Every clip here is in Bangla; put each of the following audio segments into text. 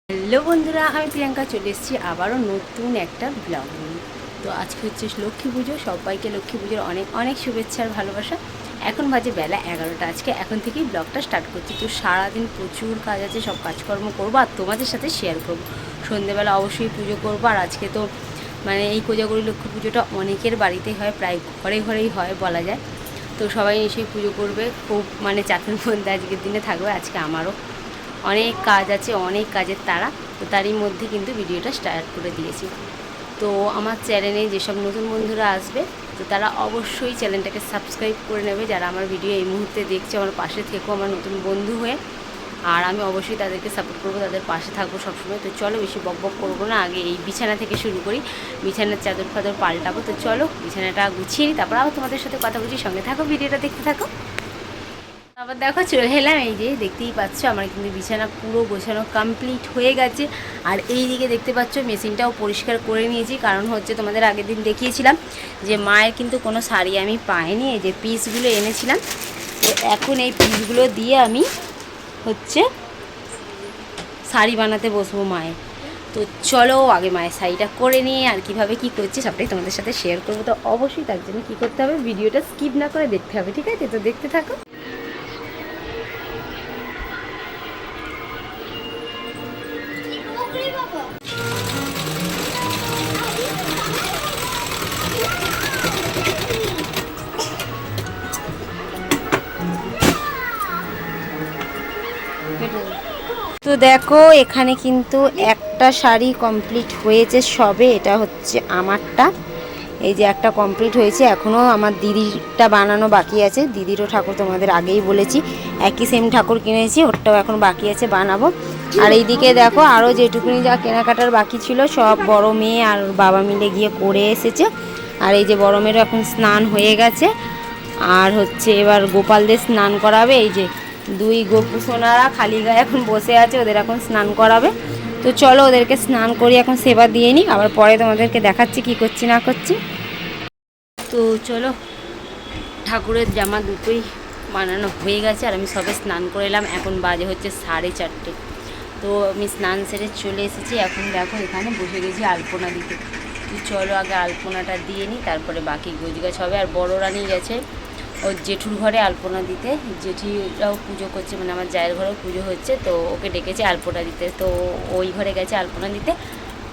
হ্যালো বন্ধুরা, আমি প্রিয়াঙ্কা চলে এসেছি আবারও নতুন একটা ব্লগ নিয়ে। তো আজকে হচ্ছে লক্ষ্মী পুজো। সবাইকে লক্ষ্মী পুজোর অনেক অনেক শুভেচ্ছা আর ভালোবাসা। এখন বাজে বেলা 11টা। আজকে এখন থেকেই ব্লগটা স্টার্ট করছি। তো সারাদিন প্রচুর কাজ আছে, সব কাজকর্ম করবো আর তোমাদের সাথে শেয়ার করবো। সন্ধ্যেবেলা অবশ্যই পুজো করবো। আর আজকে তো এই কোজাগরি লক্ষ্মী পুজোটা অনেকের বাড়িতেই হয়, প্রায় ঘরে ঘরেই হয় বলা যায়। তো সবাই নিশ্চয়ই পুজো করবে, খুব চাপের মধ্যে আজকের দিনে থাকবে। আজকে আমারও অনেক কাজ আছে, অনেক কাজের তাড়া। তো তারই মধ্যে কিন্তু ভিডিওটা স্টার্ট করে দিয়েছি। তো আমার চ্যানেলে যেসব নতুন বন্ধুরা আসবে, তো তারা অবশ্যই চ্যানেলটাকে সাবস্ক্রাইব করে নেবে। যারা আমার ভিডিও এই মুহূর্তে দেখছে, আমার পাশে থেকো আমার নতুন বন্ধু হয়ে। আর আমি অবশ্যই তাদেরকে সাপোর্ট করবো, তাদের পাশে থাকবো সবসময়। তো চলো বেশি বকবক করবো না, আগে এই বিছানা থেকে শুরু করি। বিছানার চাদর ফাদর পাল্টাবো। তো চলো বিছানাটা গুছিয়ে নিই, তারপর আবার তোমাদের সাথে কথা বলছি। সঙ্গে থাকো, ভিডিওটা দেখতে থাকো। আবার দেখো চলে এলাম, এই যে দেখতেই পাচ্ছ আমার কিন্তু বিছানা পুরো গোছানো কমপ্লিট হয়ে গেছে। আর এই দিকে দেখতে পাচ্ছ মেশিনটাও পরিষ্কার করে নিয়েছি, কারণ হচ্ছে তোমাদের আগের দিন দেখিয়েছিলাম যে মায়ের কিন্তু কোনো শাড়ি আমি পাইনি। এই যে পিসগুলো এনেছিলাম, তো এখন এই পিসগুলো দিয়ে আমি হচ্ছে শাড়ি বানাতে বসবো মায়ের। তো চলো আগে মায়ের শাড়িটা করে নিয়ে আর কীভাবে কী করছি সবটাই তোমাদের সাথে শেয়ার করবো। তো অবশ্যই তার জন্য কী করতে হবে, ভিডিওটা স্কিপ না করে দেখতে হবে, ঠিক আছে? তো দেখতে থাকো। তো দেখো এখানে কিন্তু একটা শাড়ি কমপ্লিট হয়েছে সবে, এটা হচ্ছে আমারটা। এই যে একটা কমপ্লিট হয়েছে, এখনও আমার দিদিরটা বানানো বাকি আছে। দিদিরও ঠাকুর তোমাদের আগেই বলেছি, একই সেম ঠাকুর কিনেছি, ওরটাও এখন বাকি আছে বানাবো। আর এইদিকে দেখো আরও যেটুকুনি যা কেনাকাটার বাকি ছিল সব বড় মেয়ে আর বাবা মিলে গিয়ে করে এসেছে। আর এই যে বড় মেয়েরও এখন স্নান হয়ে গেছে। আর হচ্ছে এবার গোপালদের স্নান করাবে। এই যে দুই গোপু সোনারা খালি গায়ে এখন বসে আছে, ওদের এখন স্নান করাবে। তো চলো ওদেরকে স্নান করি, এখন সেবা দিয়ে নিই, আবার পরে তোমাদেরকে দেখাচ্ছি কি করছি না করছি। তো চলো, ঠাকুরের জামা দুটোই বানানো হয়ে গেছে আর আমি সবে স্নান করে এলাম। এখন বাজে হচ্ছে 4:30। তো আমি স্নান সেরে চলে এসেছি। এখন দেখো এখানে বসে গেছি আলপনা দিতে। তো চলো আগে আলপনাটা দিয়ে নিই, তারপরে বাকি গোছগাছ হবে। আর বড় রানী গেছে ওর জেঠুর ঘরে আলপনা দিতে। জেঠিরাও পুজো করছে, আমার জায়ের ঘরেও পুজো হচ্ছে, তো ওকে ডেকেছে আলপনা দিতে। তো ওই ঘরে গেছে আলপনা দিতে,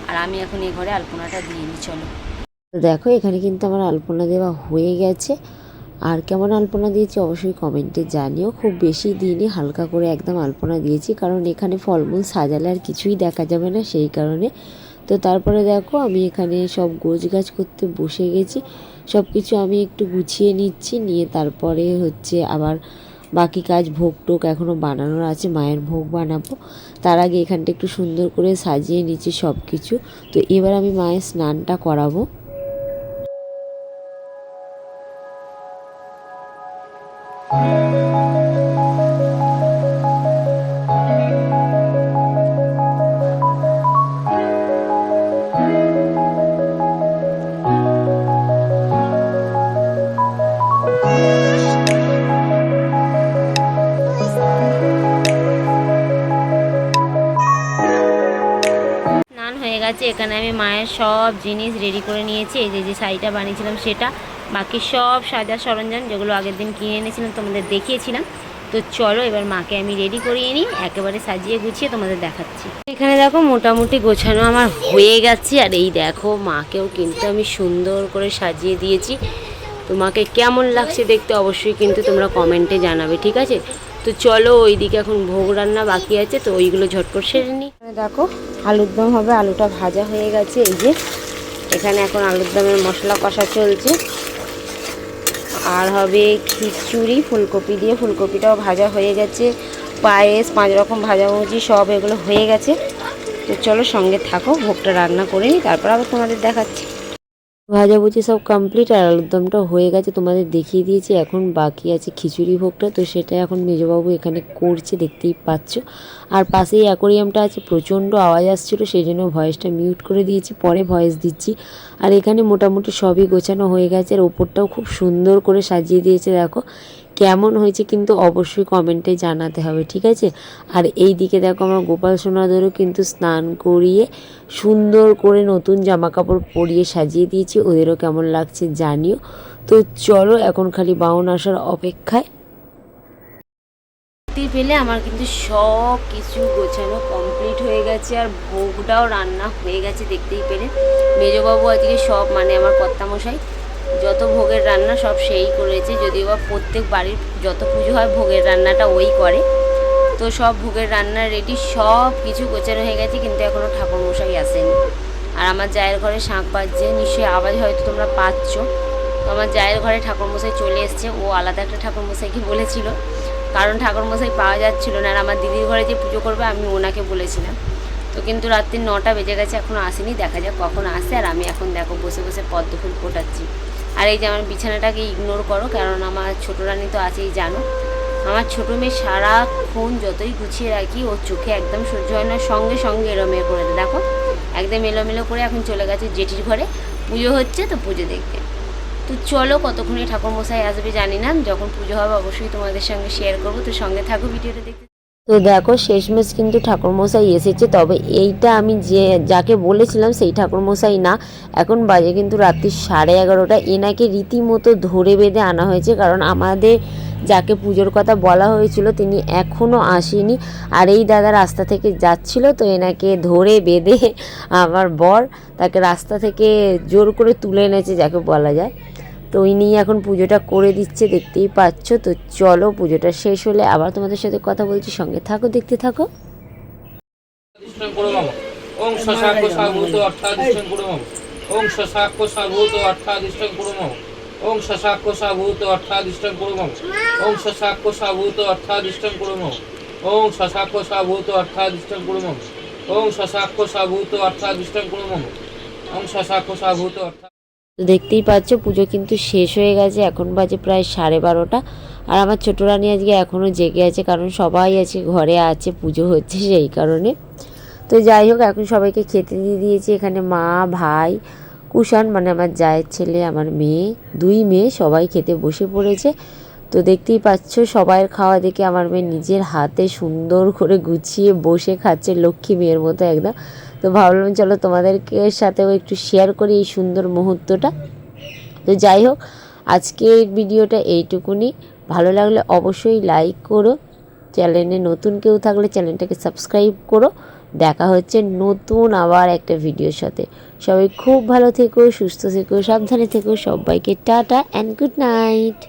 আর আমি এখন এই ঘরে আলপনাটা দিয়ে নিই। চলো দেখো এখানে কিন্তু আমার আলপনা দেওয়া হয়ে গেছে। আর কেমন আলপনা দিয়েছি অবশ্যই কমেন্টে জানিও। খুব বেশি দিনই হালকা করে একদম আলপনা দিয়েছি, কারণ এখানে ফলমূল সাজালে আর কিছুই দেখা যাবে না, সেই কারণে। তো তারপরে দেখো আমি এখানে সব গোছগাছ করতে বসে গেছি। সব কিছু আমি একটু গুছিয়ে নিচ্ছি, নিয়ে তারপরে হচ্ছে আবার বাকি কাজ, ভোগ টোক এখনও বানানোর আছে, মায়ের ভোগ বানাবো। তার আগে এখানটা একটু সুন্দর করে সাজিয়ে নিচ্ছি সব কিছু। তো এবার আমি মায়ের স্নানটা করাবো। স্নান হয়ে গেছে, এখানে আমি মায়ের সব জিনিস রেডি করে নিয়েছি। এই যে শাড়িটা বানিয়েছিলাম সেটা, বাকি সব সাজার সরঞ্জাম যেগুলো আগের দিন কিনে এনেছিলাম তোমাদের দেখিয়েছিলাম। তো চলো এবার মাকে আমি রেডি করিয়ে নিই, একেবারে সাজিয়ে গুছিয়ে তোমাদের দেখাচ্ছি। এখানে দেখো মোটামুটি গোছানো আমার হয়ে গেছে। আর এই দেখো মাকেও কিন্তু আমি সুন্দর করে সাজিয়ে দিয়েছি। তোমাকে কেমন লাগছে দেখতে অবশ্যই কিন্তু তোমরা কমেন্টে জানাবে, ঠিক আছে? তো চলো ওইদিকে এখন ভোগ রান্না বাকি আছে, তো ওইগুলো ঝটপট সেরে নিই। দেখো আলুর দম হবে, আলুটা ভাজা হয়ে গেছে। এই যে এখানে এখন আলুর দমের মশলা কষা চলছে। আর হবে খিচুড়ি ফুলকপি দিয়ে, ফুলকপিটাও ভাজা হয়ে গেছে। পায়েস 5 রকম ভাজাভুজি সব এগুলো হয়ে গেছে। তো চলো সঙ্গে থাকো, ভোগটা রান্না করে নিই, তারপর আবার তোমাদের দেখাচ্ছি। ভাজাভুজি সব কমপ্লিট আর আলুর দমটা হয়ে গেছে, তোমাদের দেখিয়ে দিয়েছি। এখন বাকি আছে খিচুড়ি ভোগটা, তো সেটা এখন মেজবাবু এখানে করছে, দেখতেই পাচ্ছ। আর পাশেই অ্যাকোরিয়ামটা আছে, প্রচণ্ড আওয়াজ আসছিলো, সেই জন্য ভয়েসটা মিউট করে দিয়েছি, পরে ভয়েস দিচ্ছি। আর এখানে মোটামুটি সবই গোছানো হয়ে গেছে, আর ওপরটাও খুব সুন্দর করে সাজিয়ে দিয়েছে। দেখো কেমন হয়েছে কিন্তু অবশ্যই কমেন্টে জানাতে হবে, ঠিক আছে। আর এই দিকে দেখো আমার গোপাল সোনাদেরও কিন্তু স্নান করিয়ে সুন্দর করে নতুন জামা কাপড় পরিয়ে সাজিয়ে দিয়েছি, ওদেরও কেমন লাগছে জানিও। তো চলো এখন খালি বাউন আসার অপেক্ষায়। দেখতে পেলে আমার কিন্তু সব কিছু গোছানো কমপ্লিট হয়ে গেছে, আর ভোগটাও রান্না হয়ে গেছে দেখতেই পেলে। মেজবাবু আজকে সব মানে আমার কর্তামশাই যত ভোগের রান্না সব সেই করেছে, যদিও বা প্রত্যেক বাড়ির যত পুজো হয় ভোগের রান্নাটা ওই করে। তো সব ভোগের রান্না রেডি, সব কিছু গোছানো হয়ে গেছে, কিন্তু এখনও ঠাকুরমশাই আসেনি। আর আমার জায়ের ঘরে শাঁখ বাজছে, নিশ্চয়ই আওয়াজ হয়তো তোমরা পাচ্ছ। তো আমার জায়ের ঘরে ঠাকুরমশাই চলে এসছে, ও আলাদা একটা ঠাকুরমশাইকে বলেছিল, কারণ ঠাকুরমশাই পাওয়া যাচ্ছিলো না। আর আমার দিদির ঘরে যে পুজো করবে আমি ওনাকে বলেছিলাম। তো কিন্তু রাত্রি 9টা বেজে গেছে, এখনও আসেনি, দেখা যাক কখন আসে। আর আমি এখন দেখো বসে বসে পদ্ম ফুল ফোটাচ্ছি। আর এই যে আমার বিছানাটাকে ইগনোর করো, কারণ আমার ছোটো রানী তো আছেই জানো। আমার ছোটো মেয়ে সারাক্ষণ যতই গুছিয়ে রাখি ওর চোখে একদম সহ্য হয় না, সঙ্গে সঙ্গে এলোমেলো করে দেয়। দেখো একদম এলোমেলো করে এখন চলে গেছে জেঠির ঘরে, পুজো হচ্ছে তো পুজো দেখতে। তো চলো কতক্ষণে ঠাকুরমশাই আসবে জানি না, যখন পুজো হবে অবশ্যই তোমাদের সঙ্গে শেয়ার করবো, তো সঙ্গে থাকো ভিডিওটা দেখতে। তো দেখো শেষমেশ কিন্তু ঠাকুরমশাই এসেছে, তবে এইটা আমি যাকে বলেছিলাম সেই ঠাকুরমশাই না। এখন বাজে কিন্তু রাত্রি 11:30। এনাকে রীতিমতো ধরে বেঁধে আনা হয়েছে, কারণ আমাদের যাকে পুজোর কথা বলা হয়েছিল তিনি এখনও আসেনি। আর এই দাদা রাস্তা থেকে যাচ্ছিল, তো এনাকে ধরে বেঁধে আমার বর তাকে রাস্তা থেকে জোর করে তুলে এনেছে যাকে বলা যায়। তো ইনি এখন পুজোটা করে দিচ্ছে, দেখতেই পাচ্ছ। তো চলো পুজোটা শেষ হলে আবার তোমাদের সাথে কথা বলছি, সঙ্গে থাকো, দেখতে থাকো। ওং শশাক্য সাভূত অর্থাদিষ্টং কুরু মম। ওং শশাক্য সাভূত অর্থাদিষ্টং কুরু মম। ওং শশাক্য সাভূত অর্থাদিষ্টং কুরু মম। ওং শশাক্য সাভূত অর্থাদিষ্টং কুরু মম। ওং শশাক্য সাভূত অর্থাদিষ্টং কুরু মম। ওং শশাক্য সাভূত অর্থাদিষ্টং কুরু মম। ওং শশাক্য সাভূত অর্থা। তো দেখতেই পাচ্ছ পুজো কিন্তু শেষ হয়ে গেছে, এখন বাজে প্রায় 12:30। আর আমার ছোটো রানী আজকে এখনও জেগে আছে, কারণ সবাই আজকে ঘরে আছে, পুজো হচ্ছে সেই কারণে। তো যাই হোক এখন সবাইকে খেতে দিয়ে দিয়েছি। এখানে মা, ভাই, কুষাণ মানে আমার জায়ের ছেলে, আমার মেয়ে, 2 মেয়ে সবাই খেতে বসে পড়েছে। তো দেখতেই পাচ্ছ সবাইয়ের খাওয়া দেখে আমার মেয়ে নিজের হাতে সুন্দর করে গুছিয়ে বসে খাচ্ছে, লক্ষ্মী মেয়ের মতো একদম। তো ভাবলাম চলো তোমাদেরকে সাথেও একটু শেয়ার করি এই সুন্দর মুহূর্তটা। তো যাই হোক আজকের ভিডিওটা এইটুকুনি। ভালো লাগলে অবশ্যই লাইক করো, চ্যানেলে নতুন কেউ থাকলে চ্যানেলটাকে সাবস্ক্রাইব করো। দেখা হচ্ছে নতুন আবার একটা ভিডিওর সাথে। সবাই খুব ভালো থেকো, সুস্থ থেকো, সাবধানে থেকো। সবাইকে টাটা অ্যান্ড গুড নাইট।